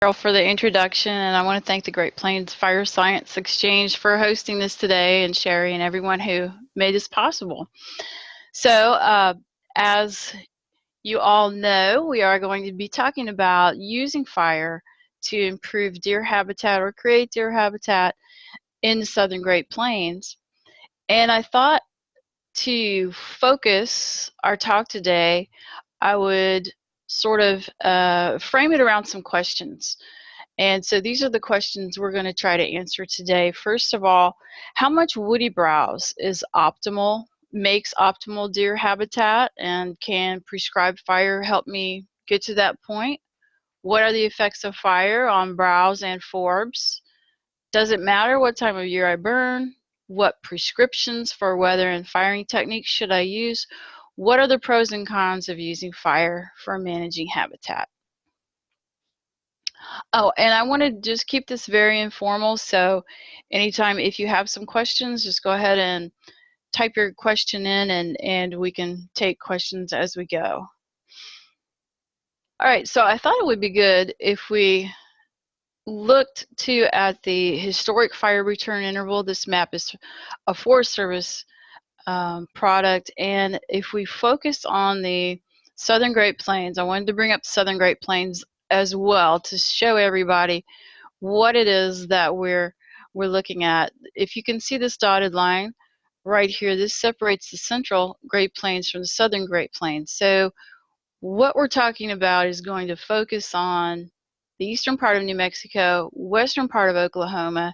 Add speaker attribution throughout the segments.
Speaker 1: For the introduction, and I want to thank the Great Plains Fire Science Exchange for hosting this today, and Sherry and everyone who made this possible. So, as you all know, we are going to be talking about using fire to improve deer habitat or create deer habitat in the southern Great Plains. And I thought to focus our talk today, I would sort of frame it around some questions. And so these are the questions we're going to try to answer today. First of all, how much woody browse is optimal, makes optimal deer habitat, and can prescribed fire help me get to that point? What are the effects of fire on browse and forbs? Does it matter what time of year I burn? What prescriptions for weather and firing techniques should I use? What are the pros and cons of using fire for managing habitat? Oh, and I want to just keep this very informal, so anytime if you have some questions, just go ahead and type your question in, and we can take questions as we go. All right, so I thought it would be good if we looked at the historic fire return interval. This map is a Forest Service product, and if we focus on the Southern Great Plains, I wanted to bring up Southern Great Plains as well to show everybody what it is that we're looking at. If you can see this dotted line right here, this separates the Central Great Plains from the Southern Great Plains. So what we're talking about is going to focus on the eastern part of New Mexico, western part of Oklahoma,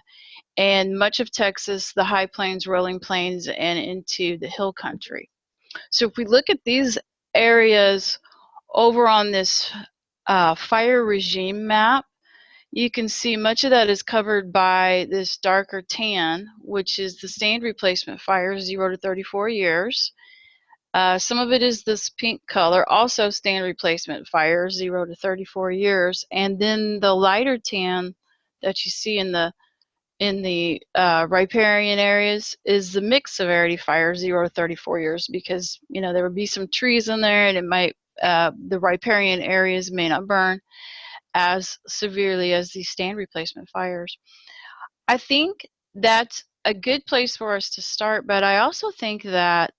Speaker 1: and much of Texas, the high plains, rolling plains, and into the hill country. So if we look at these areas over on this fire regime map, you can see much of that is covered by this darker tan, which is the stand replacement fire, 0 to 34 years. Some of it is this pink color, also stand replacement fire, 0 to 34 years. And then the lighter tan that you see in the riparian areas is the mixed severity fire, 0 to 34 years, because there would be some trees in there, and it might the riparian areas may not burn as severely as these stand replacement fires. I think that's a good place for us to start, but I also think that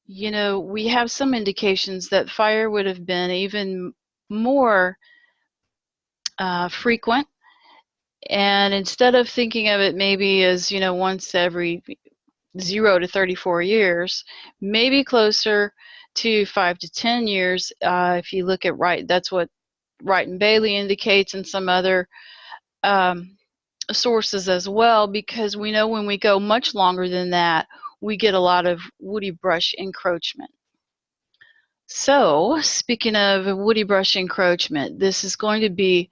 Speaker 1: we have some indications that fire would have been even more frequent. And instead of thinking of it maybe as, once every 0 to 34 years, maybe closer to 5 to 10 years. If you look at that's what Wright and Bailey indicates, and some other sources as well, because we know when we go much longer than that, we get a lot of woody brush encroachment. So, speaking of woody brush encroachment, this is going to be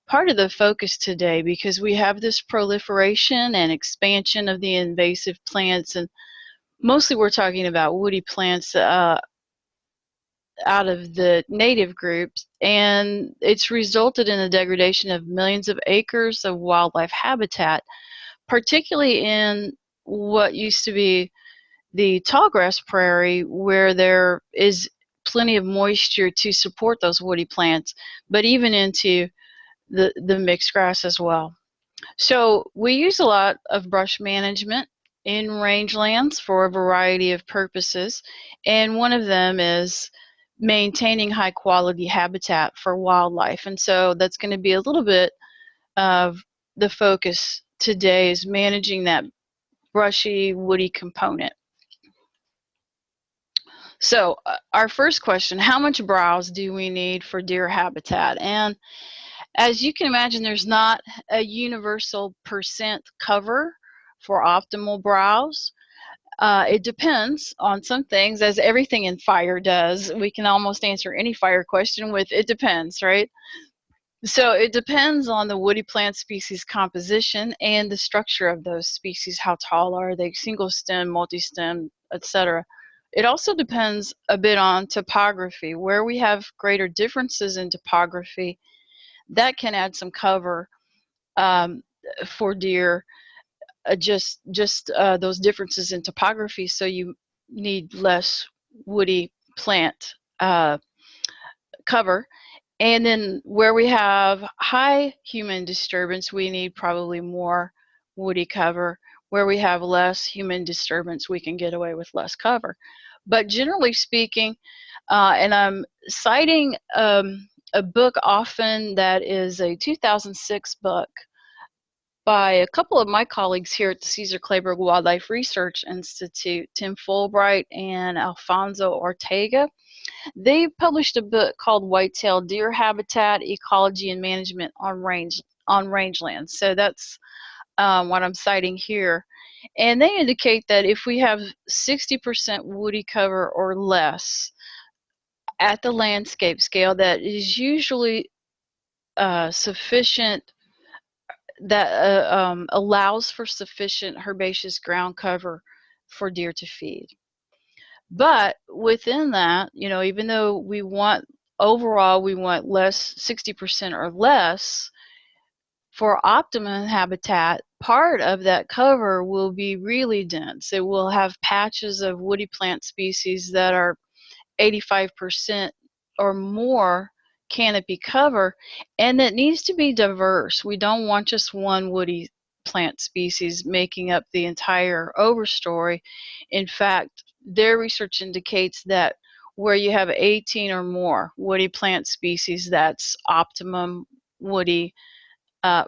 Speaker 1: part of the focus today, because we have this proliferation and expansion of the invasive plants, and mostly we're talking about woody plants out of the native groups, and it's resulted in the degradation of millions of acres of wildlife habitat, particularly in what used to be the tallgrass prairie, where there is plenty of moisture to support those woody plants, but even into the mixed grass as well. So we use a lot of brush management in rangelands for a variety of purposes, and one of them is maintaining high quality habitat for wildlife. And so that's going to be a little bit of the focus today, is managing that brushy, woody component. So our first question, how much browse do we need for deer habitat? And as you can imagine, there's not a universal percent cover for optimal browse. It depends on some things, as everything in fire does. We can almost answer any fire question with "it depends," right? So it depends on the woody plant species composition and the structure of those species. How tall are they? Single stem, multi-stem, etc. It also depends a bit on topography. Where we have greater differences in topography, that can add some cover for deer. Just those differences in topography, so you need less woody plant cover. And then where we have high human disturbance, we need probably more woody cover. Where we have less human disturbance, we can get away with less cover. But generally speaking, and I'm citing a book often that is a 2006 book by a couple of my colleagues here at the Cesar Kleberg Wildlife Research Institute, Tim Fulbright and Alfonso Ortega. They published a book called White-tailed Deer Habitat, Ecology and Management on Rangelands. So that's what I'm citing here. And they indicate that if we have 60% woody cover or less at the landscape scale, that is usually sufficient, that allows for sufficient herbaceous ground cover for deer to feed. But within that, you know, even though we want, overall, we want less, 60% or less, for optimum habitat, part of that cover will be really dense. It will have patches of woody plant species that are 85% or more canopy cover, and it needs to be diverse. We don't want just one woody plant species making up the entire overstory. In fact, their research indicates that where you have 18 or more woody plant species, that's optimum woody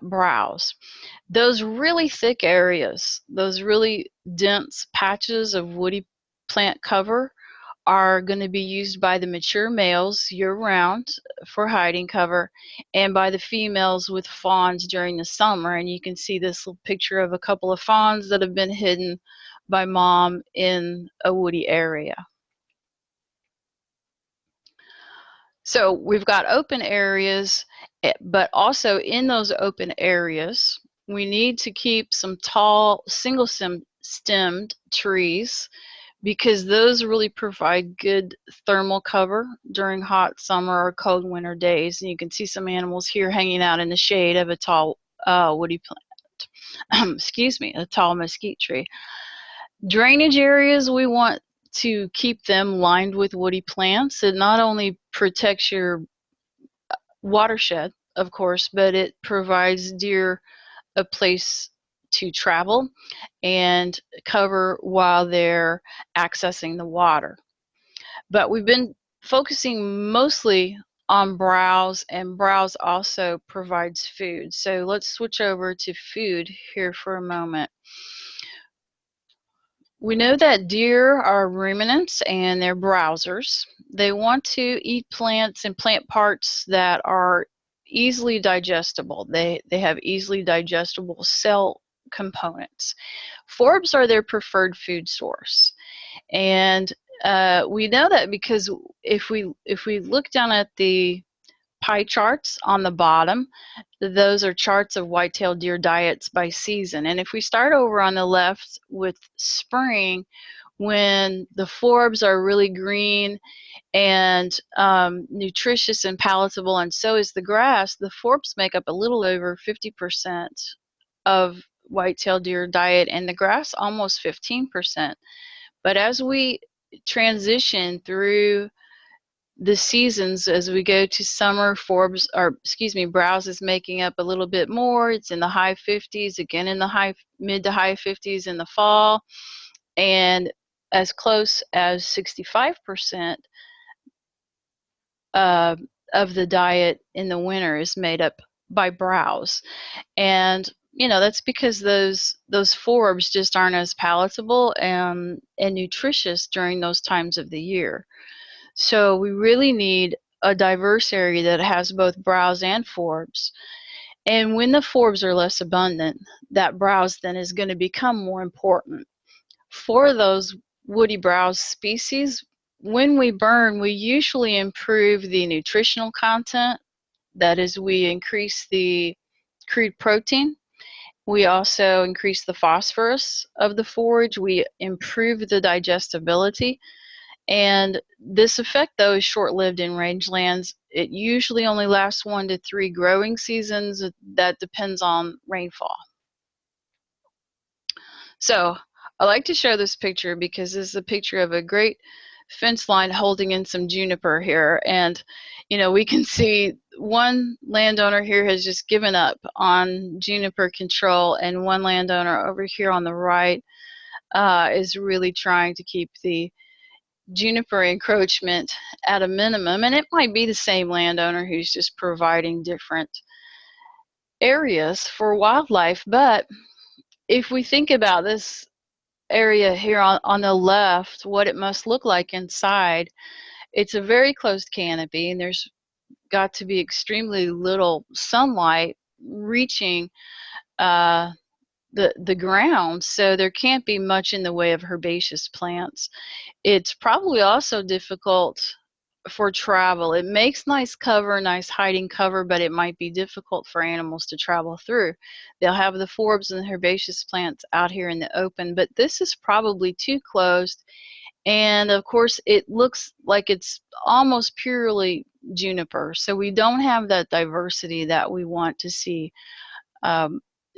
Speaker 1: browse. Those really thick areas, those really dense patches of woody plant cover are going to be used by the mature males year-round for hiding cover, and by the females with fawns during the summer. And you can see this little picture of a couple of fawns that have been hidden by mom in a woody area. So we've got open areas, but also in those open areas, we need to keep some tall single-stemmed trees, because those really provide good thermal cover during hot summer or cold winter days. And you can see some animals here hanging out in the shade of a tall woody plant. Excuse me, a tall mesquite tree. Drainage areas, we want to keep them lined with woody plants. It not only protects your watershed, of course, but it provides deer a place to travel and cover while they're accessing the water. But we've been focusing mostly on browse, and browse also provides food. So let's switch over to food here for a moment. We know that deer are ruminants and they're browsers. They want to eat plants and plant parts that are easily digestible. They have easily digestible cell components. Forbs are their preferred food source. And we know that because if we look down at the pie charts on the bottom, those are charts of white-tailed deer diets by season. And if we start over on the left with spring, when the forbs are really green and nutritious and palatable, and so is the grass, the forbs make up a little over 50% of white-tailed deer diet, and the grass almost 15%. But as we transition through the seasons, as we go to summer, forbs, or excuse me, browse is making up a little bit more. It's in the high 50s, again in the mid to high 50s in the fall, and as close as 65% of the diet in the winter is made up by browse. And you know, that's because those forbs just aren't as palatable and nutritious during those times of the year. So we really need a diverse area that has both browse and forbs. And when the forbs are less abundant, that browse then is going to become more important. For those woody browse species, when we burn, we usually improve the nutritional content. That is, we increase the crude protein. We also increase the phosphorus of the forage. We improve the digestibility. And this effect, though, is short-lived in rangelands. It usually only lasts 1 to 3 growing seasons. That depends on rainfall. So I like to show this picture because this is a picture of a great fence line holding in some juniper here, and you know, we can see one landowner here has just given up on juniper control, and one landowner over here on the right is really trying to keep the juniper encroachment at a minimum. And it might be the same landowner who's just providing different areas for wildlife. But if we think about this area here on the left, what it must look like inside, it's a very closed canopy, and there's got to be extremely little sunlight reaching the ground, so there can't be much in the way of herbaceous plants. It's probably also difficult for travel. It makes nice cover, nice hiding cover, but it might be difficult for animals to travel through. They'll have the forbs and the herbaceous plants out here in the open, but this is probably too closed. And of course, it looks like it's almost purely juniper, so we don't have that diversity that we want to see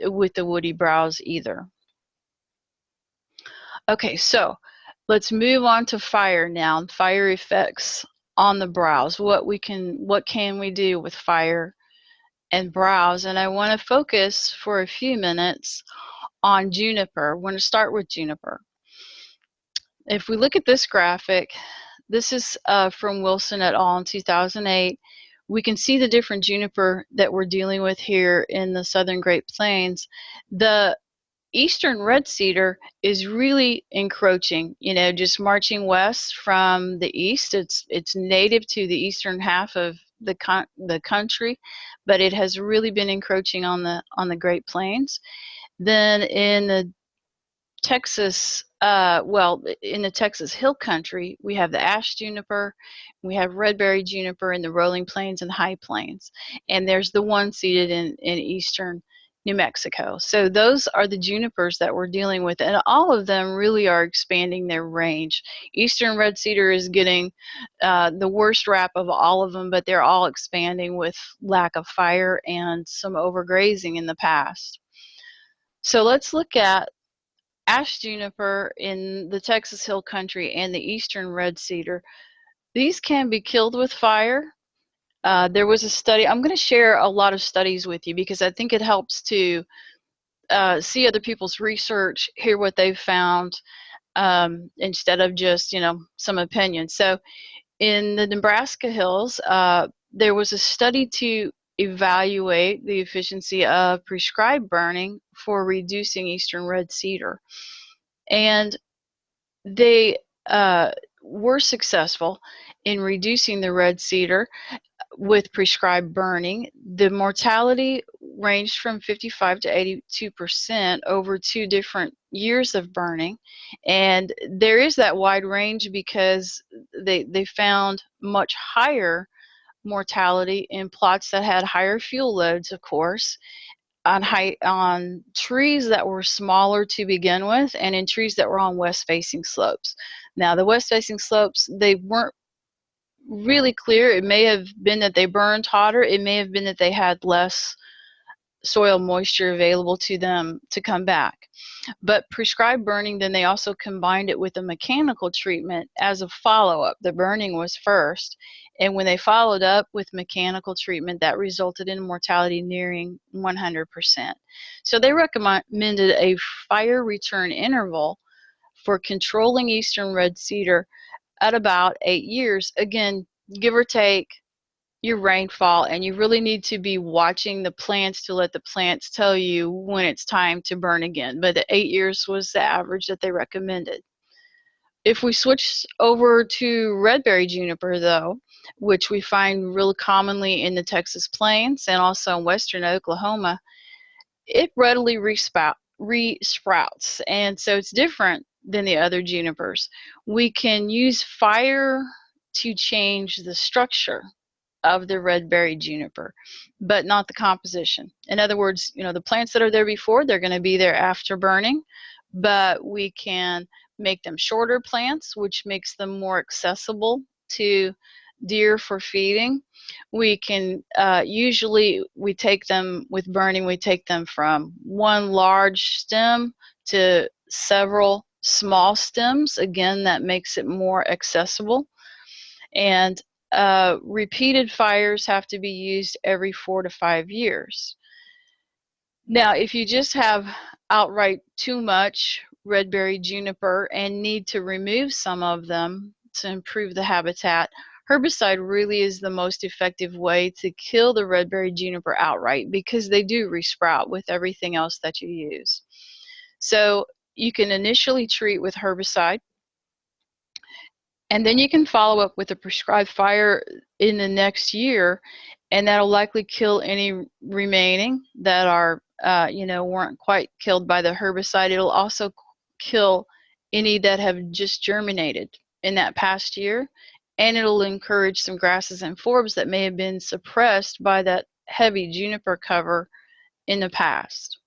Speaker 1: with the woody browse either. Okay, so let's move on to fire now. Fire effects on the browse. What can we do with fire and browse? And I want to focus for a few minutes on juniper. We're going to start with juniper. If we look at this graphic, this is from Wilson et al. In 2008. We can see the different juniper that we're dealing with here in the southern Great Plains. The eastern red cedar is really encroaching, you know, just marching west from the east. It's native to the eastern half of the country, but it has really been encroaching on the Great Plains. Then in the Texas, in the Texas Hill Country, we have the ash juniper, we have Redberry juniper in the rolling plains and high plains, and there's the one seeded in eastern New Mexico. So those are the junipers that we're dealing with, and all of them really are expanding their range. Eastern red cedar is getting the worst rap of all of them, but they're all expanding with lack of fire and some overgrazing in the past. So let's look at ash juniper in the Texas Hill Country and the eastern red cedar. These can be killed with fire. There was a study. I'm going to share a lot of studies with you because I think it helps to see other people's research, hear what they've found, instead of just, you know, some opinion. So in the Nebraska hills, there was a study to evaluate the efficiency of prescribed burning for reducing eastern red cedar. And they were successful in reducing the red cedar with prescribed burning. The mortality ranged from 55 to 82% over 2 different years of burning. And there is that wide range because they found much higher mortality in plots that had higher fuel loads, of course, on trees that were smaller to begin with, and in trees that were on west-facing slopes. Now, the west-facing slopes, they weren't really clear. It may have been that they burned hotter. It may have been that they had less soil moisture available to them to come back. But prescribed burning, then they also combined it with a mechanical treatment as a follow-up. The burning was first, and when they followed up with mechanical treatment, that resulted in mortality nearing 100%. So they recommended a fire return interval for controlling eastern red cedar at about 8 years. Again, give or take your rainfall, and you really need to be watching the plants to let the plants tell you when it's time to burn again. But the 8 years was the average that they recommended. If we switch over to Redberry juniper, though, which we find real commonly in the Texas plains and also in western Oklahoma, it readily resprouts, and so it's different than the other junipers. We can use fire to change the structure of the Redberry juniper, but not the composition. In other words, you know, the plants that are there before, they're going to be there after burning, but we can make them shorter plants, which makes them more accessible to deer for feeding. We can usually, we take them with burning, we take them from one large stem to several small stems. Again, that makes it more accessible. And repeated fires have to be used every 4 to 5 years. Now, if you just have outright too much redberry juniper and need to remove some of them to improve the habitat, herbicide really is the most effective way to kill the redberry juniper outright, because they do resprout with everything else that you use. So you can initially treat with herbicide, and then you can follow up with a prescribed fire in the next year, and that'll likely kill any remaining that are, weren't quite killed by the herbicide. It'll also kill any that have just germinated in that past year, and it'll encourage some grasses and forbs that may have been suppressed by that heavy juniper cover in the past.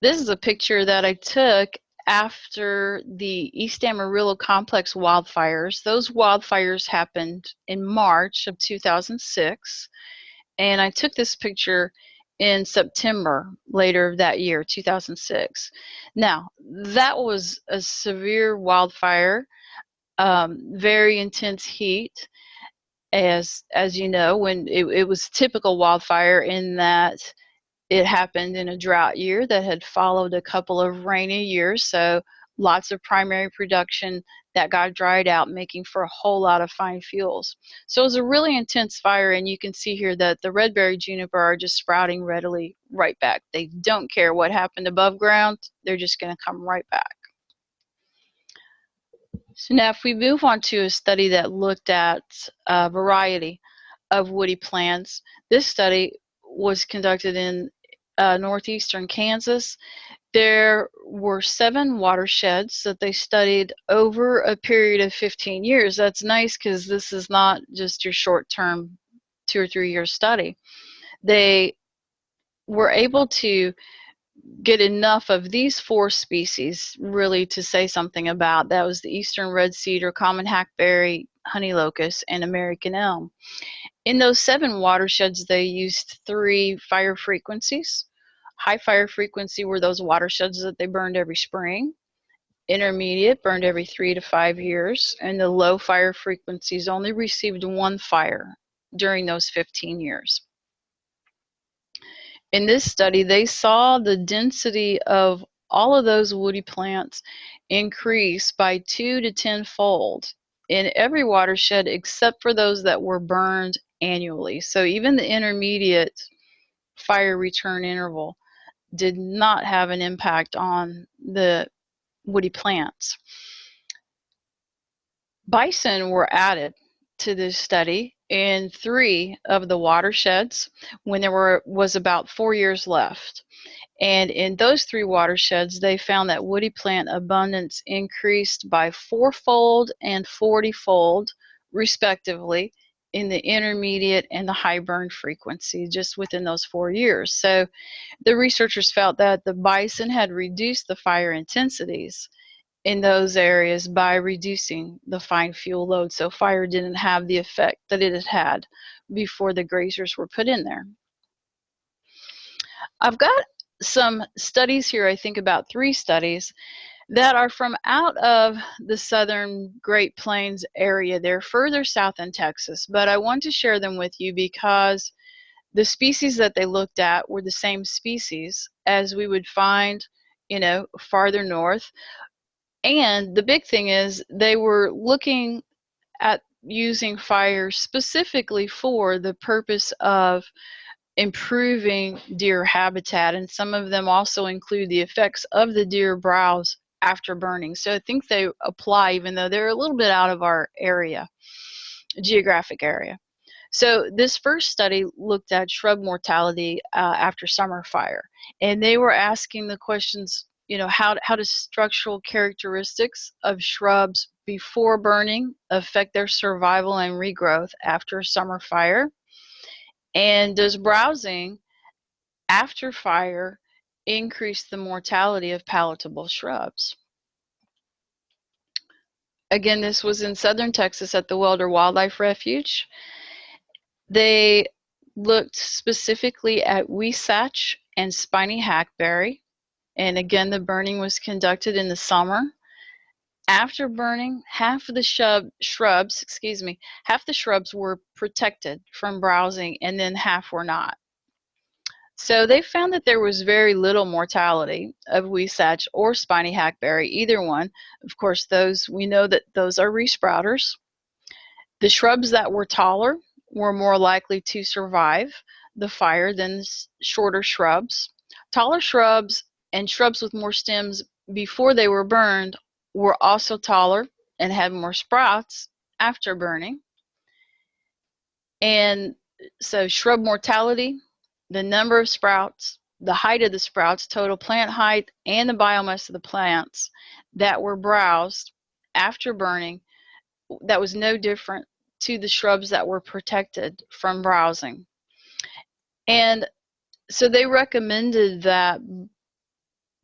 Speaker 1: This is a picture that I took after the East Amarillo complex wildfires. Those wildfires happened in March of 2006, and I took this picture in September later that year, 2006. Now, that was a severe wildfire, very intense heat, as you know, when it was typical wildfire in that it happened in a drought year that had followed a couple of rainy years, so lots of primary production that got dried out, making for a whole lot of fine fuels. So it was a really intense fire, and you can see here that the redberry juniper are just sprouting readily right back. They don't care what happened above ground, they're just going to come right back. So now if we move on to a study that looked at a variety of woody plants, this study was conducted in northeastern Kansas. There were 7 watersheds that they studied over a period of 15 years. That's nice because this is not just your short-term 2 or 3 year study. They were able to get enough of these 4 species really to say something about. That was the eastern red cedar, common hackberry, honey locust, and American elm. In those 7 watersheds, they used 3 fire frequencies. High fire frequency were those watersheds that they burned every spring. Intermediate burned every 3 to 5 years, and the low fire frequencies only received 1 fire during those 15 years. In this study, they saw the density of all of those woody plants increase by 2 to 10-fold in every watershed except for those that were burned annually. So even the intermediate fire return interval did not have an impact on the woody plants. Bison were added to this study in 3 of the watersheds when there was about 4 years left. And in those 3 watersheds, they found that woody plant abundance increased by 4-fold and 40-fold, respectively, in the intermediate and the high burn frequency just within those 4 years. So the researchers felt that the bison had reduced the fire intensities in those areas by reducing the fine fuel load, so fire didn't have the effect that it had had before the grazers were put in there. I've got some studies here, I think about 3 studies that are from out of the southern Great Plains area. They're further south in Texas, but I want to share them with you because the species that they looked at were the same species as we would find, farther north. And the big thing is they were looking at using fire specifically for the purpose of improving deer habitat, and some of them also include the effects of the deer browse after burning. So I think they apply even though they're a little bit out of our area, geographic area. So this first study looked at shrub mortality after summer fire, and they were asking the questions, how does structural characteristics of shrubs before burning affect their survival and regrowth after a summer fire? And does browsing after fire increase the mortality of palatable shrubs? Again, this was in southern Texas at the Welder Wildlife Refuge. They looked specifically at Huisache and spiny hackberry. And again, the burning was conducted in the summer. After burning, half of the shrubs, half the shrubs were protected from browsing, and then half were not. So they found that there was very little mortality of Huisache or spiny hackberry, either one. Of course, we know that those are resprouters. The shrubs that were taller were more likely to survive the fire than shorter shrubs. Taller shrubs and shrubs with more stems before they were burned were also taller and had more sprouts after burning. And so shrub mortality, the number of sprouts, the height of the sprouts, total plant height, and the biomass of the plants that were browsed after burning, that was no different to the shrubs that were protected from browsing. And so they recommended that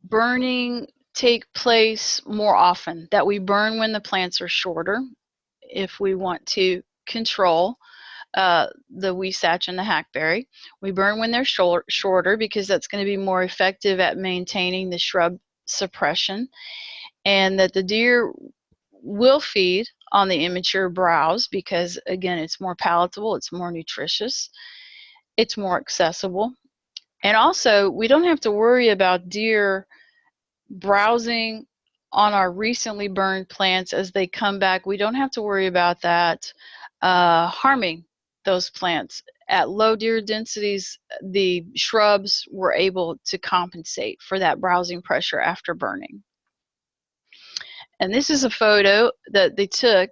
Speaker 1: burning take place more often, that we burn when the plants are shorter if we want to control the Huisache and the hackberry. We burn when they're shorter because that's going to be more effective at maintaining the shrub suppression, and that the deer will feed on the immature browse because, again, it's more palatable, it's more nutritious, it's more accessible. And also, we don't have to worry about deer browsing on our recently burned plants as they come back. We don't have to worry about that harming those plants. At low deer densities, the shrubs were able to compensate for that browsing pressure after burning. And this is a photo that they took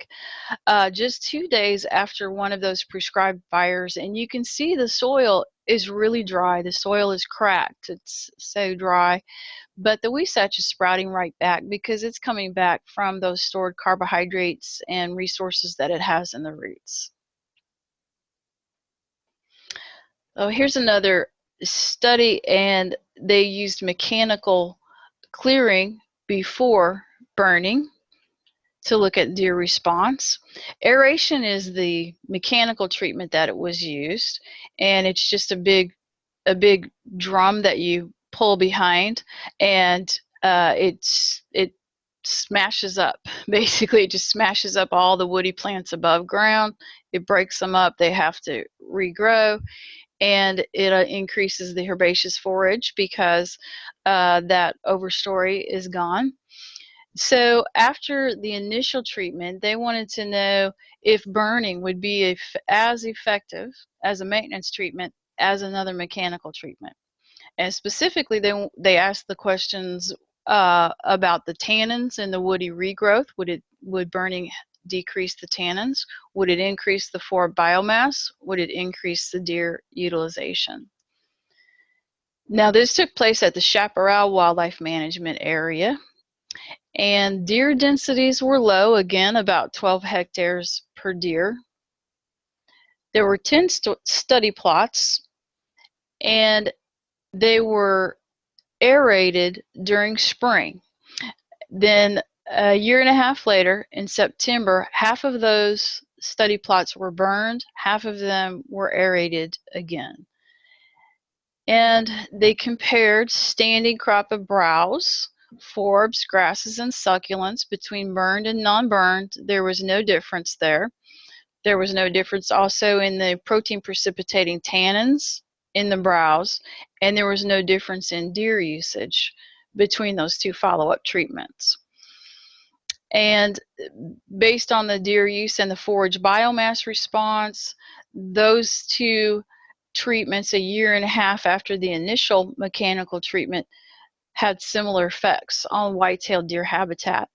Speaker 1: just 2 days after one of those prescribed fires, and you can see the soil is really dry. The soil is cracked. It's so dry. But the Huisache is sprouting right back because it's coming back from those stored carbohydrates and resources that it has in the roots. Oh, here's another study, and they used mechanical clearing before burning to look at deer response. Aeration is the mechanical treatment that it was used, and it's just a big drum that you pull behind, and it smashes up. Basically, it just smashes up all the woody plants above ground. It breaks them up. They have to regrow, and it increases the herbaceous forage because that overstory is gone. So after the initial treatment, they wanted to know if burning would be as effective as a maintenance treatment as another mechanical treatment. And specifically, they asked the questions about the tannins and the woody regrowth. Would burning decrease the tannins? Would it increase the forb biomass? Would it increase the deer utilization? Now, this took place at the Chaparral Wildlife Management Area, and deer densities were low, again about 12 hectares per deer. There were 10 study plots, and they were aerated during spring. Then a year and a half later, in September, half of those study plots were burned, half of them were aerated again. And they compared standing crop of browse, forbs, grasses, and succulents between burned and non-burned. There was no difference there. There was no difference also in the protein precipitating tannins in the browse, and there was no difference in deer usage between those two follow-up treatments. And based on the deer use and the forage biomass response, those two treatments a year and a half after the initial mechanical treatment had similar effects on white-tailed deer habitat.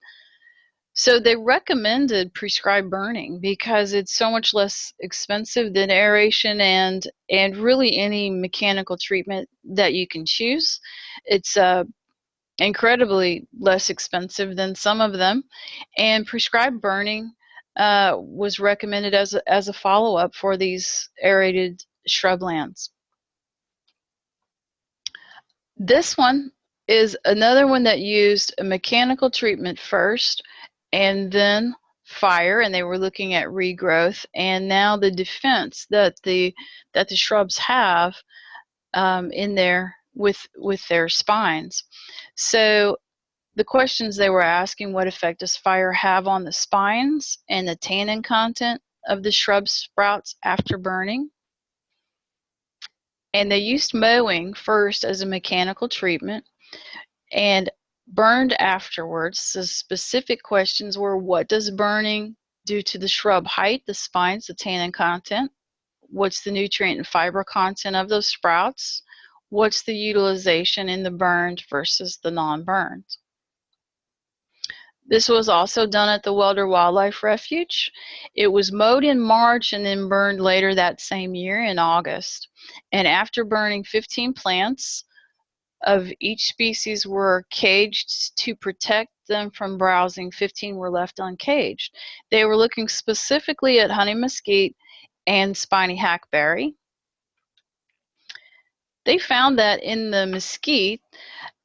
Speaker 1: So they recommended prescribed burning because it's so much less expensive than aeration and really any mechanical treatment that you can choose. It's incredibly less expensive than some of them, and prescribed burning was recommended as a follow-up for these aerated shrublands. This one is another one that used a mechanical treatment first and then fire, and they were looking at regrowth, and now the defense that the shrubs have in their with their spines. So the questions they were asking: what effect does fire have on the spines and the tannin content of the shrub sprouts after burning? And they used mowing first as a mechanical treatment and burned afterwards. The specific questions were: what does burning do to the shrub height, the spines, the tannin content? What's the nutrient and fiber content of those sprouts? What's the utilization in the burned versus the non-burned? This was also done at the Welder Wildlife Refuge. It was mowed in March and then burned later that same year in August. And after burning, 15 plants of each species were caged to protect them from browsing. 15 were left uncaged. They were looking specifically at honey mesquite and spiny hackberry. They found that in the mesquite,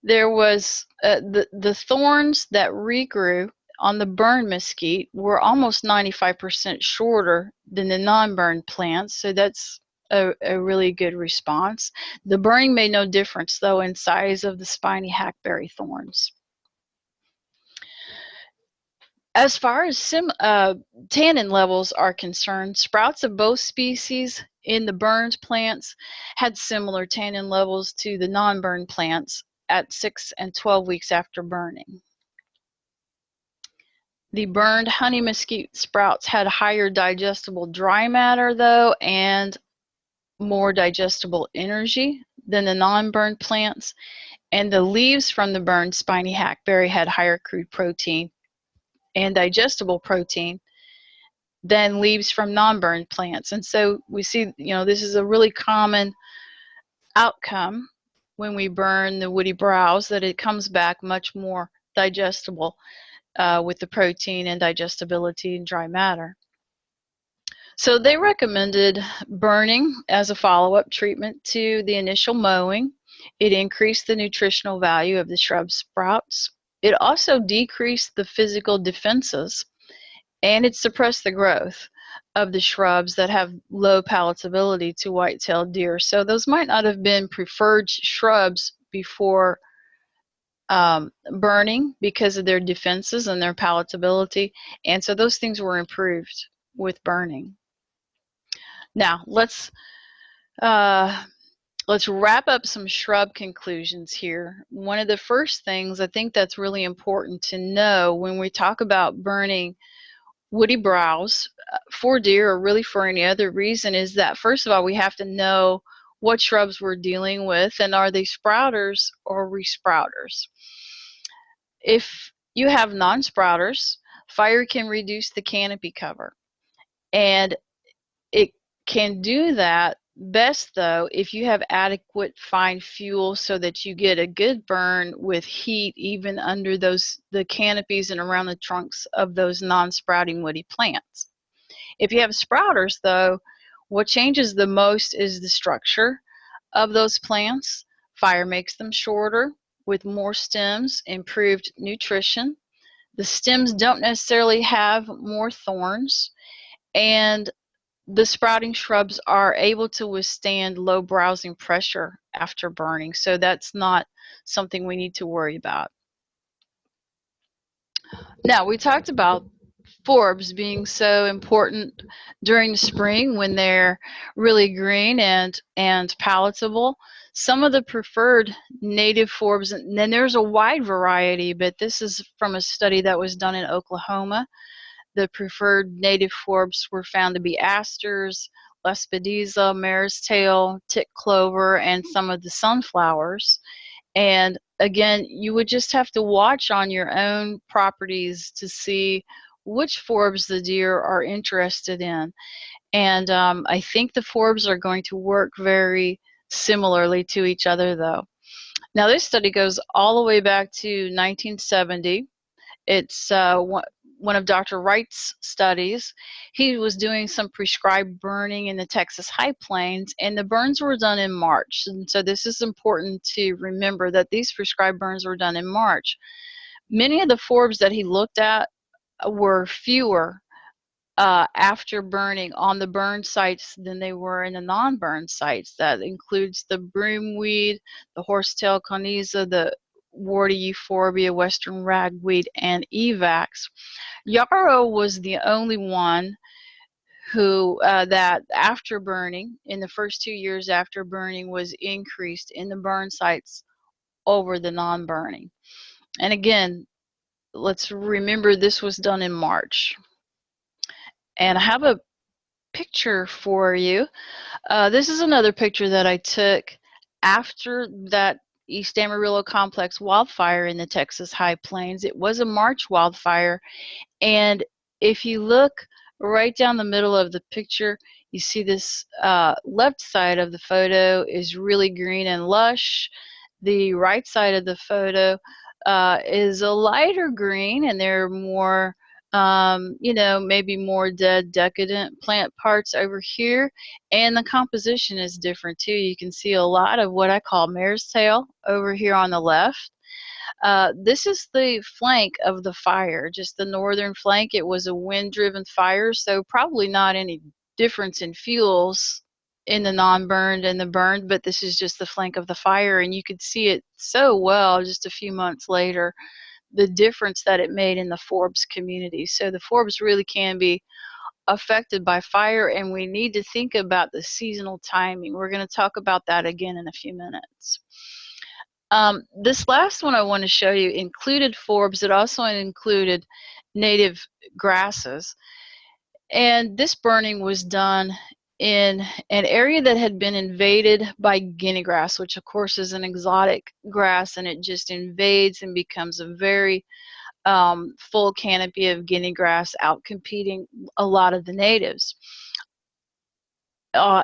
Speaker 1: there was the thorns that regrew on the burned mesquite were almost 95% shorter than the non-burned plants, so that's a really good response. The burning made no difference, though, in size of the spiny hackberry thorns. As far as tannin levels are concerned, sprouts of both species in the burned plants had similar tannin levels to the non-burned plants at 6 and 12 weeks after burning. The burned honey mesquite sprouts had higher digestible dry matter, though, and more digestible energy than the non-burned plants, and the leaves from the burned spiny hackberry had higher crude protein and digestible protein than leaves from non-burned plants. And so we see, this is a really common outcome when we burn the woody browse, that it comes back much more digestible with the protein and digestibility and dry matter. So they recommended burning as a follow-up treatment to the initial mowing. It increased the nutritional value of the shrub sprouts. It also decreased the physical defenses, and it suppressed the growth of the shrubs that have low palatability to white-tailed deer. So those might not have been preferred shrubs before burning because of their defenses and their palatability, and so those things were improved with burning. Now let's wrap up some shrub conclusions here. One of the first things I think that's really important to know when we talk about burning woody browse for deer, or really for any other reason, is that first of all we have to know what shrubs we're dealing with, and are they sprouters or resprouters. If you have non-sprouters, fire can reduce the canopy cover, and it can do that best, though, if you have adequate fine fuel so that you get a good burn with heat even under the canopies and around the trunks of those non-sprouting woody plants. If you have sprouters, though, what changes the most is the structure of those plants. Fire makes them shorter with more stems, improved nutrition. The stems don't necessarily have more thorns, and the sprouting shrubs are able to withstand low browsing pressure after burning, so that's not something we need to worry about. Now, we talked about forbs being so important during the spring when they're really green and palatable. Some of the preferred native forbs, and then there's a wide variety, but this is from a study that was done in Oklahoma. The preferred native forbs were found to be asters, lespedeza, mare's tail, tick clover, and some of the sunflowers. And again, you would just have to watch on your own properties to see which forbs the deer are interested in. And I think the forbs are going to work very similarly to each other, though. Now, this study goes all the way back to 1970. It's one of Dr. Wright's studies. He was doing some prescribed burning in the Texas High Plains, and the burns were done in March. And so this is important to remember, that these prescribed burns were done in March. Many of the forbs that he looked at were fewer after burning on the burn sites than they were in the non-burn sites. That includes the broomweed, the horsetail conisa, the warty euphorbia, western ragweed, and evax. Yarrow was the only one who that after burning, in the first 2 years after burning, was increased in the burn sites over the non-burning. And again, let's remember this was done in March. And I have a picture for you. This is another picture that I took after that East Amarillo complex wildfire in the Texas High Plains. It was a March wildfire, and if you look right down the middle of the picture, you see this left side of the photo is really green and lush. The right side of the photo is a lighter green, and there are more you know, maybe more dead, decadent plant parts over here, and the composition is different too. You can see a lot of what I call mare's tail over here on the left. This is the flank of the fire, just the northern flank. It was a wind-driven fire, so probably not any difference in fuels in the non-burned and the burned, but this is just the flank of the fire, and you could see it so well just a few months later, the difference that it made in the forbs community. So the forbs really can be affected by fire, and we need to think about the seasonal timing. We're going to talk about that again in a few minutes. This last one I want to show you included forbs. It also included native grasses. And this burning was done in an area that had been invaded by guinea grass, which of course is an exotic grass, and it just invades and becomes a very full canopy of guinea grass, outcompeting a lot of the natives.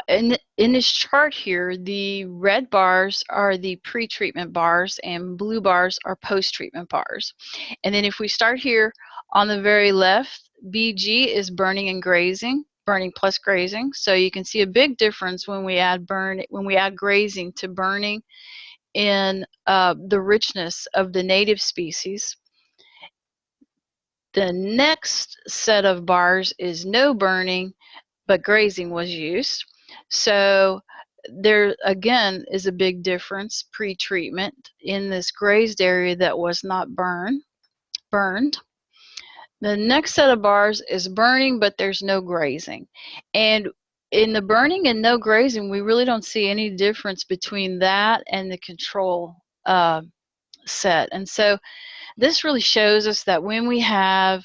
Speaker 1: In this chart here, the red bars are the pre-treatment bars and blue bars are post-treatment bars. And then if we start here on the very left, BG is burning and grazing, burning plus grazing. So you can see a big difference when we add grazing to burning in the richness of the native species. The next set of bars is no burning, but grazing was used. So there again is a big difference pre-treatment in this grazed area that was not burned. The next set of bars is burning, but there's no grazing. And in the burning and no grazing, we really don't see any difference between that and the control set. And so this really shows us that when we have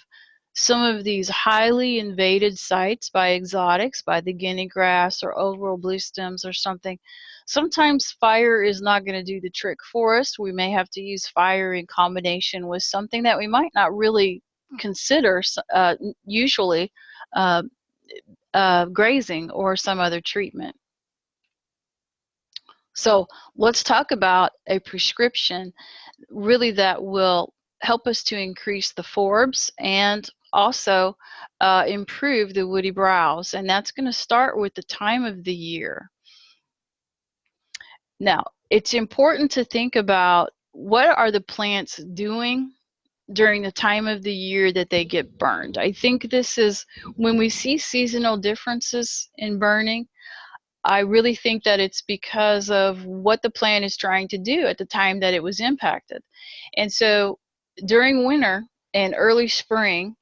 Speaker 1: some of these highly invaded sites by exotics, by the guinea grass or overall blue stems or something, sometimes fire is not going to do the trick for us. We may have to use fire in combination with something that we might not really consider, usually grazing or some other treatment. So let's talk about a prescription really that will help us to increase the forbs and also improve the woody browse, and that's going to start with the time of the year. Now, it's important to think about what are the plants doing during the time of the year that they get burned. I think this is when we see seasonal differences in burning. I really think that it's because of what the plant is trying to do at the time that it was impacted. And so during winter and early spring,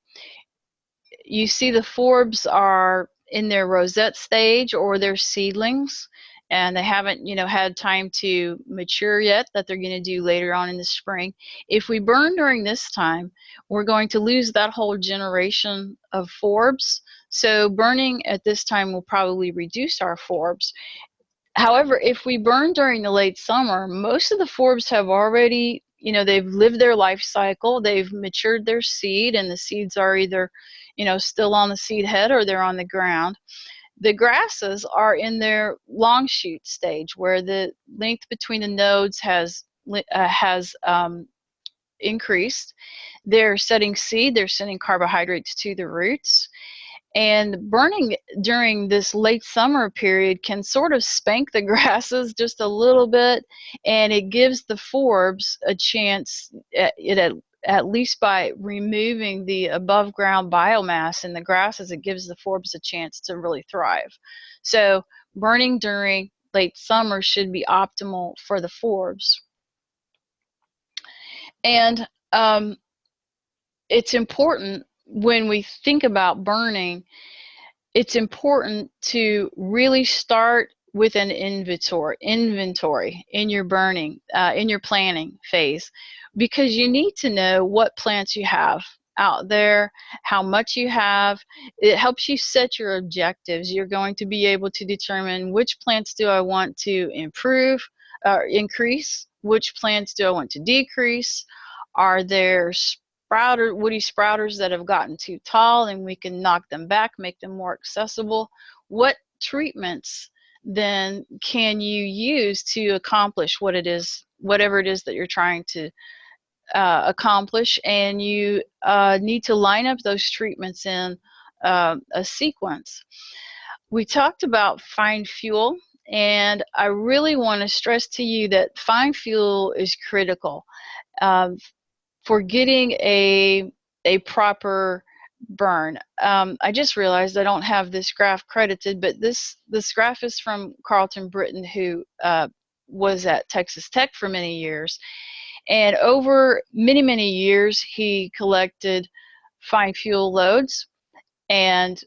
Speaker 1: you see the forbs are in their rosette stage or their seedlings, and they haven't, had time to mature yet, that they're going to do later on in the spring. If we burn during this time, we're going to lose that whole generation of forbs. So burning at this time will probably reduce our forbs. However, if we burn during the late summer, most of the forbs have already, they've lived their life cycle, they've matured their seed, and the seeds are either, still on the seed head or they're on the ground. The grasses are in their long shoot stage, where the length between the nodes has increased. They're setting seed, they're sending carbohydrates to the roots. And burning during this late summer period can sort of spank the grasses just a little bit, and it gives the forbs a chance, it at least by removing the above ground biomass in the grasses, it gives the forbs a chance to really thrive. So burning during late summer should be optimal for the forbs. And it's important when we think about burning, it's important to really start with an inventory in your burning, in your planning phase, because you need to know what plants you have out there, how much you have. It helps you set your objectives. You're going to be able to determine which plants do I want to improve or increase, which plants do I want to decrease. Are there woody sprouters that have gotten too tall and we can knock them back, make them more accessible? What treatments then can you use to accomplish whatever it is that you're trying to accomplish? And you need to line up those treatments in a sequence. We talked about fine fuel, and I really want to stress to you that fine fuel is critical for getting a proper burn. I just realized I don't have this graph credited, but this graph is from Carlton Britton, who was at Texas Tech for many years. And over many years, he collected fine fuel loads, and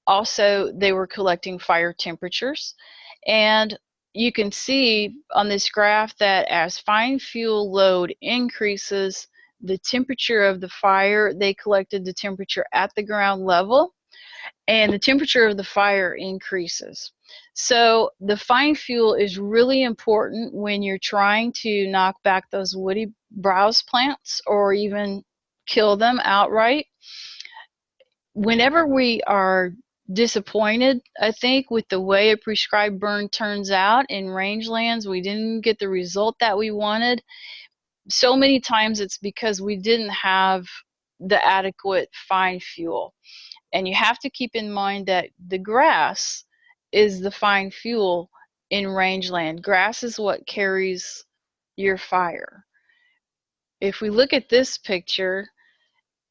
Speaker 1: also they were collecting fire temperatures. And you can see on this graph that as fine fuel load increases, the temperature of the fire, they collected the temperature at the ground level, and the temperature of the fire increases. So the fine fuel is really important when you're trying to knock back those woody browse plants or even kill them outright. Whenever we are disappointed, I think, with the way a prescribed burn turns out in rangelands, we didn't get the result that we wanted. So many times it's because we didn't have the adequate fine fuel. And you have to keep in mind that the grass is the fine fuel in rangeland. Grass is what carries your fire. If we look at this picture,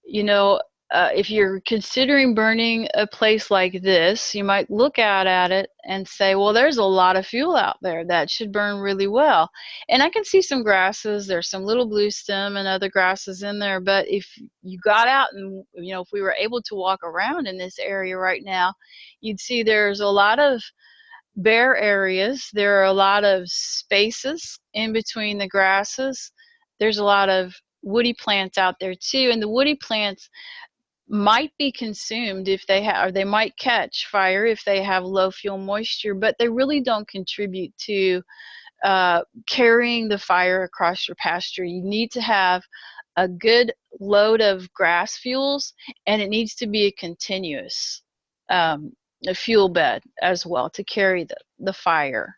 Speaker 1: you know, if you're considering burning a place like this, you might look out at it and say, well, there's a lot of fuel out there that should burn really well. And I can see some grasses, there's some little blue stem and other grasses in there, but if you got out and, you know, if we were able to walk around in this area right now, you'd see there's a lot of bare areas. There are a lot of spaces in between the grasses. There's a lot of woody plants out there too, and the woody plants might be consumed if they have, or they might catch fire if they have low fuel moisture, but they really don't contribute to carrying the fire across your pasture. You need to have a good load of grass fuels, and it needs to be a continuous a fuel bed as well to carry the fire.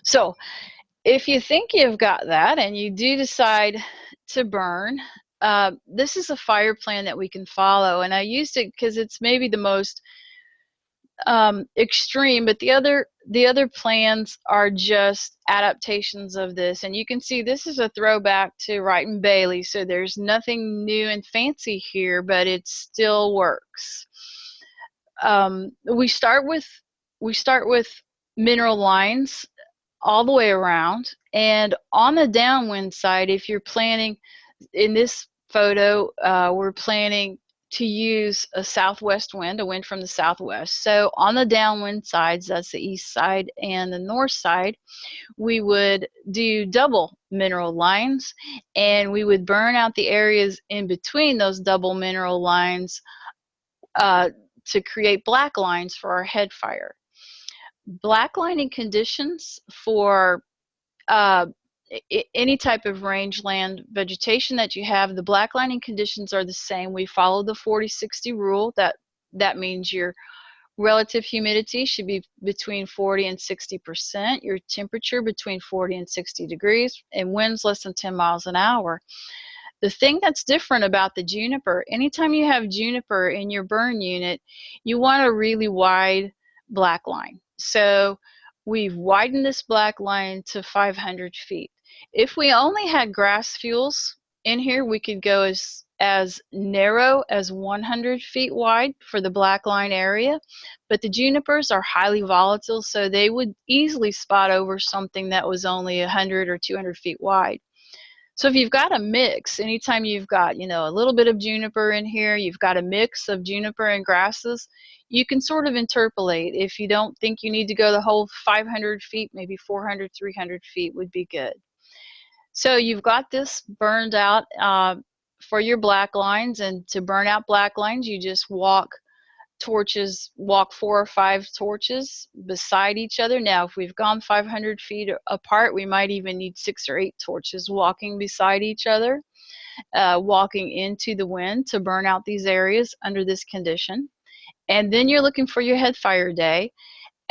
Speaker 1: So if you think you've got that and you do decide to burn, this is a fire plan that we can follow, and I used it because it's maybe the most extreme, but the other plans are just adaptations of this. And you can see this is a throwback to Wright and Bailey, so there's nothing new and fancy here, but it still works. We start with mineral lines all the way around, and on the downwind side, if you're planning, in this photo, we're planning to use a southwest wind, a wind from the southwest. So on the downwind sides, that's the east side and the north side, we would do double mineral lines, and we would burn out the areas in between those double mineral lines to create black lines for our head fire. Black lining conditions for any type of rangeland vegetation that you have, the black lining conditions are the same. We follow the 40-60 rule. That means your relative humidity should be between 40 and 60%, your temperature between 40 and 60 degrees, and winds less than 10 miles an hour. The thing that's different about the juniper, anytime you have juniper in your burn unit, you want a really wide black line. So we've widened this black line to 500 feet. If we only had grass fuels in here, we could go as narrow as 100 feet wide for the black line area, but the junipers are highly volatile, so they would easily spot over something that was only 100 or 200 feet wide. So if you've got a mix, anytime you've got, you know, a little bit of juniper in here, you've got a mix of juniper and grasses, you can sort of interpolate. If you don't think you need to go the whole 500 feet, maybe 400, 300 feet would be good. So you've got this burned out for your black lines, and to burn out black lines, you just walk 4 or 5 torches beside each other. Now, if we've gone 500 feet apart, we might even need 6 or 8 torches walking beside each other, walking into the wind to burn out these areas under this condition. And then you're looking for your head fire day.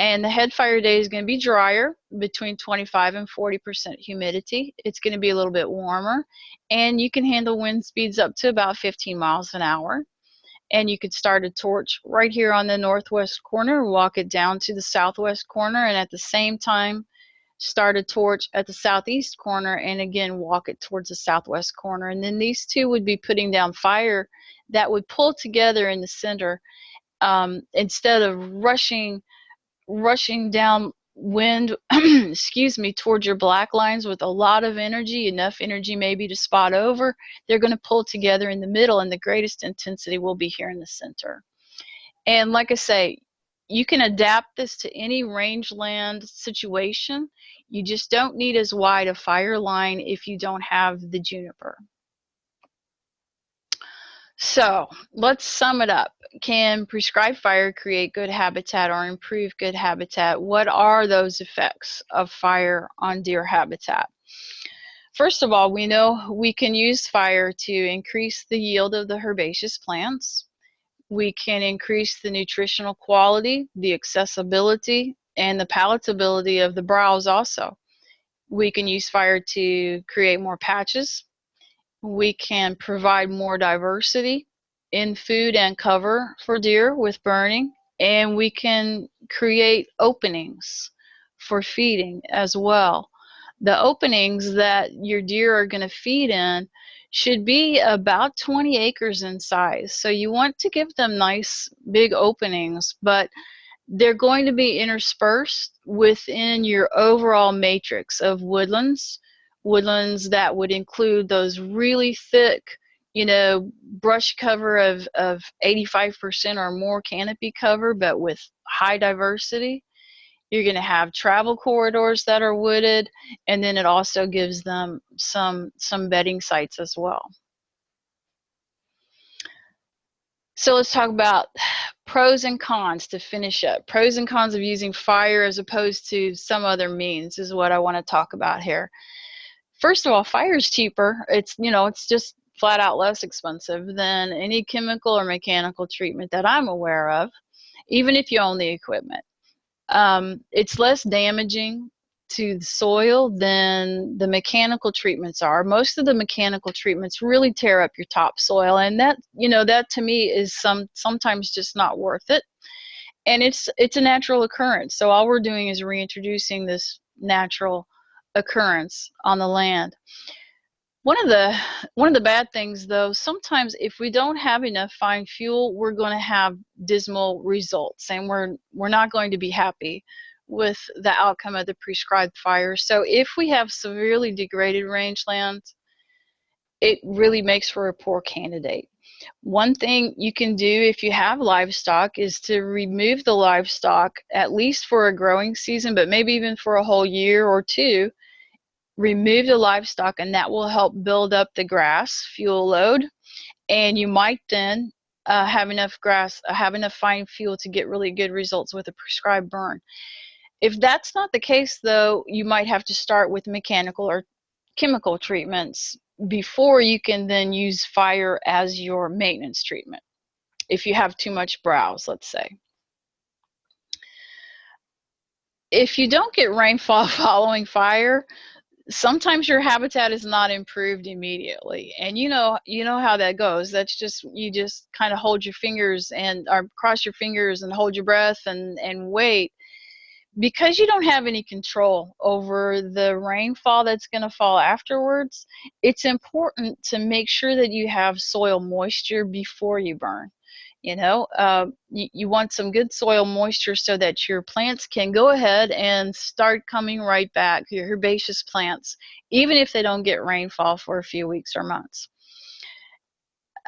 Speaker 1: And the head fire day is going to be drier, between 25 and 40% humidity. It's going to be a little bit warmer, and you can handle wind speeds up to about 15 miles an hour. And you could start a torch right here on the northwest corner, walk it down to the southwest corner, and at the same time start a torch at the southeast corner, and again walk it towards the southwest corner. And then these two would be putting down fire that would pull together in the center, instead of rushing downwind, excuse me, towards your black lines with a lot of energy, enough energy maybe to spot over. They're going to pull together in the middle, and the greatest intensity will be here in the center. And like I say, you can adapt this to any rangeland situation. You just don't need as wide a fire line if you don't have the juniper. So let's sum it up. Can prescribed fire create good habitat or improve good habitat? What are those effects of fire on deer habitat? First of all, we know we can use fire to increase the yield of the herbaceous plants. We can increase the nutritional quality, the accessibility, and the palatability of the browse also. We can use fire to create more patches. We can provide more diversity in food and cover for deer with burning, and we can create openings for feeding as well. The openings that your deer are going to feed in should be about 20 acres in size. So you want to give them nice big openings, but they're going to be interspersed within your overall matrix of woodlands that would include those really thick, you know, brush cover of 85% or more canopy cover, but with high diversity. You're going to have travel corridors that are wooded, and then it also gives them some bedding sites as well. So let's talk about pros and cons to finish up. Pros and cons of using fire as opposed to some other means is what I want to talk about here. First of all, fire is cheaper. It's, you know, it's just flat out less expensive than any chemical or mechanical treatment that I'm aware of, even if you own the equipment. It's less damaging to the soil than the mechanical treatments are. Most of the mechanical treatments really tear up your topsoil, and that, you know, that to me is sometimes just not worth it. And it's a natural occurrence. So all we're doing is reintroducing this natural occurrence on the land. One of the bad things, though, sometimes if we don't have enough fine fuel, we're going to have dismal results, and we're not going to be happy with the outcome of the prescribed fire. So if we have severely degraded rangeland, it really makes for a poor candidate. One thing you can do if you have livestock is to remove the livestock, at least for a growing season, but maybe even for a whole year or two. Remove the livestock, and that will help build up the grass fuel load, and you might then have enough fine fuel to get really good results with a prescribed burn. If that's not the case, though, you might have to start with mechanical or chemical treatments before you can then use fire as your maintenance treatment if you have too much browse, let's say. If you don't get rainfall following fire, sometimes your habitat is not improved immediately, and you know how that goes. That's just, you just kind of hold your fingers and or cross your fingers and hold your breath and wait. because you don't have any control over the rainfall that's going to fall afterwards, it's important to make sure that you have soil moisture before you burn. You know, you want some good soil moisture so that your plants can go ahead and start coming right back, your herbaceous plants, even if they don't get rainfall for a few weeks or months.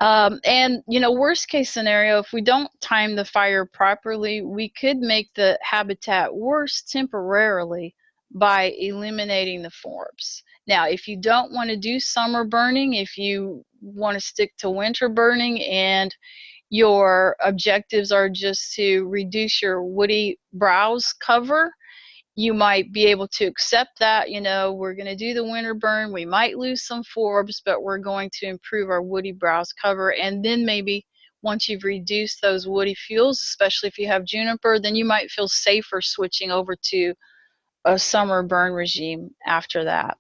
Speaker 1: And, you know, worst case scenario, if we don't time the fire properly, we could make the habitat worse temporarily by eliminating the forbs. Now, if you don't want to do summer burning, if you want to stick to winter burning and your objectives are just to reduce your woody browse cover, you might be able to accept that. You know, we're going to do the winter burn, we might lose some forbs, but we're going to improve our woody browse cover. And then maybe once you've reduced those woody fuels, especially if you have juniper, then you might feel safer switching over to a summer burn regime after that.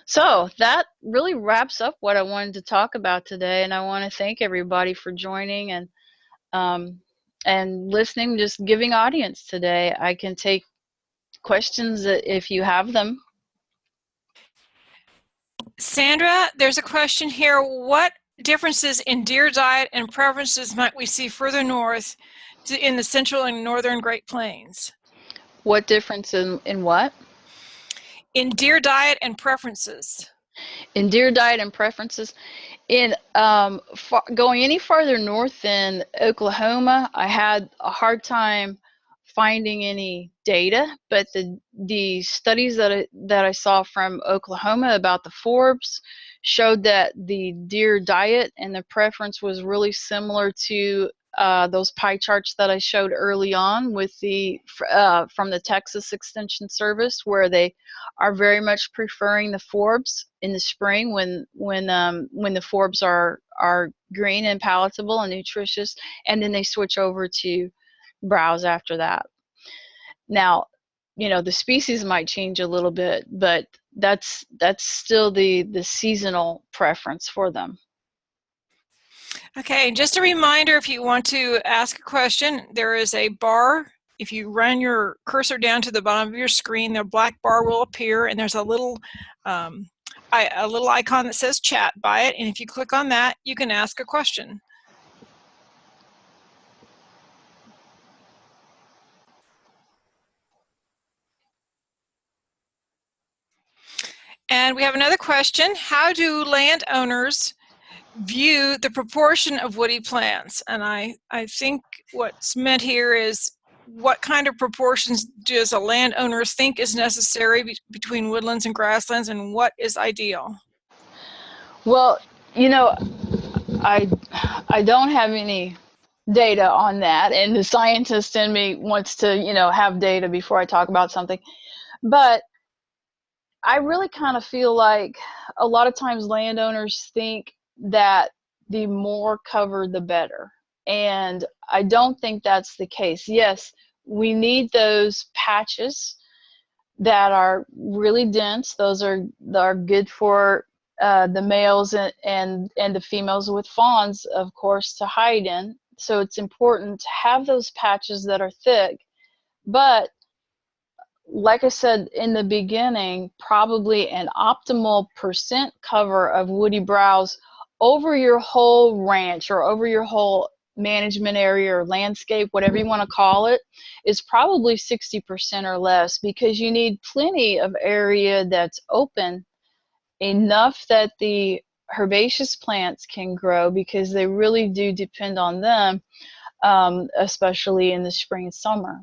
Speaker 1: So that really wraps up what I wanted to talk about today, and I want to thank everybody for joining and listening, just giving audience today. I can take questions if you have them.
Speaker 2: Sandra, there's a question here. What differences in deer diet and preferences might we see further north in the central and northern Great Plains?
Speaker 1: What difference in what?
Speaker 2: In deer diet and preferences.
Speaker 1: In deer diet and preferences. In going any farther north than Oklahoma, I had a hard time finding any data, but the studies that I saw from Oklahoma about the forbs showed that the deer diet and the preference was really similar to those pie charts that I showed early on with the from the Texas Extension Service, where they are very much preferring the forbs in the spring when the forbs are green and palatable and nutritious, and then they switch over to browse after that. Now, you know, the species might change a little bit, but that's still the seasonal preference for them.
Speaker 2: Okay, just a reminder, if you want to ask a question, there is a bar. If you run your cursor down to the bottom of your screen, the black bar will appear, and there's a little icon that says chat by it, and if you click on that, you can ask a question. And we have another question. How do landowners view the proportion of woody plants? And I think what's meant here is, what kind of proportions does a landowner think is necessary between woodlands and grasslands, and what is ideal?
Speaker 1: Well, you know, I don't have any data on that, and the scientist in me wants to, you know, have data before I talk about something. But I really kind of feel like a lot of times landowners think that the more cover, the better. And I don't think that's the case. Yes, we need those patches that are really dense. Those are good for the males and the females with fawns, of course, to hide in. So it's important to have those patches that are thick. But like I said in the beginning, probably an optimal percent cover of woody browse over your whole ranch or over your whole management area or landscape, whatever you want to call it, is probably 60% or less, because you need plenty of area that's open, enough that the herbaceous plants can grow, because they really do depend on them, especially in the spring and summer.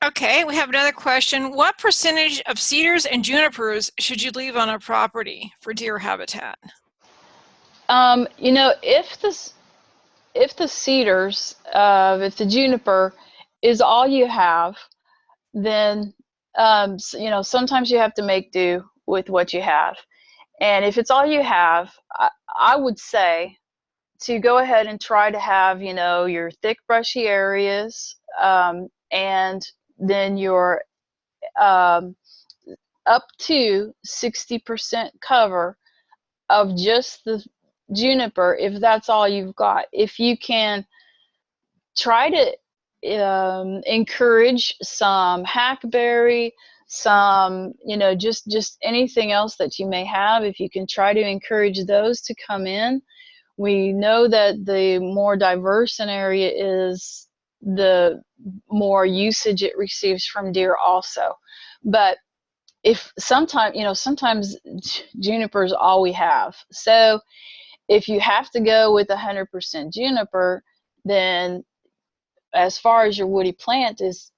Speaker 2: Okay, we have another question. What percentage of cedars and junipers should you leave on a property for deer habitat?
Speaker 1: You know, if the cedars, if the juniper is all you have, then you know, sometimes you have to make do with what you have. And if it's all you have, I would say to go ahead and try to have, you know, your thick brushy areas, and then your up to 60% cover of just the juniper, if that's all you've got. If you can try to encourage some hackberry, some, just anything else that you may have. If you can try to encourage those to come in. We know that the more diverse an area is, the more usage it receives from deer also. But if sometimes juniper is all we have. So if you have to go with 100% juniper, then as far as your woody plant is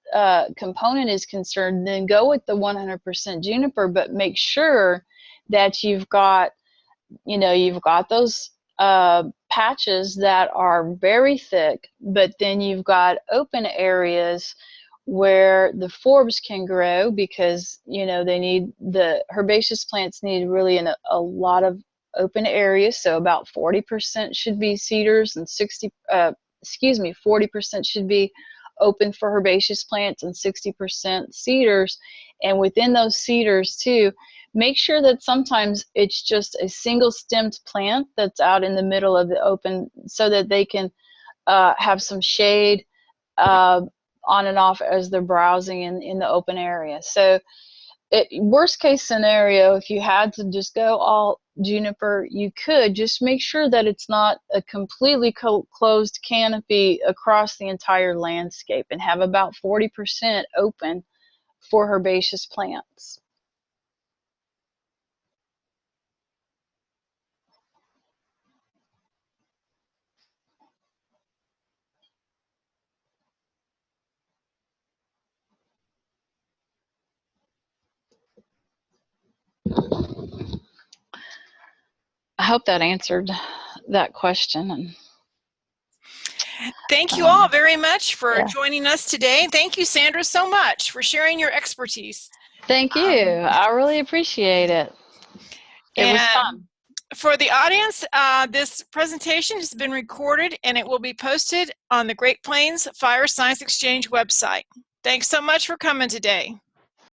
Speaker 1: component is concerned, then go with the 100% juniper, but make sure that you've got those patches that are very thick, but then you've got open areas where the forbs can grow, because they need, the herbaceous plants need really a lot of open areas. So about 40% should be cedars and 40% should be open for herbaceous plants and 60% cedars. And within those cedars too, make sure that sometimes it's just a single stemmed plant that's out in the middle of the open, so that they can have some shade on and off as they're browsing in the open area. So worst case scenario, if you had to just go all juniper, you could just make sure that it's not a completely closed canopy across the entire landscape, and have about 40% open for herbaceous plants. I hope that answered that question. And
Speaker 2: thank you all very much for joining us today. Thank you, Sandra, so much for sharing your expertise.
Speaker 1: Thank you. I really appreciate it. It was fun.
Speaker 2: For the audience, this presentation has been recorded and it will be posted on the Great Plains Fire Science Exchange website. Thanks so much for coming today.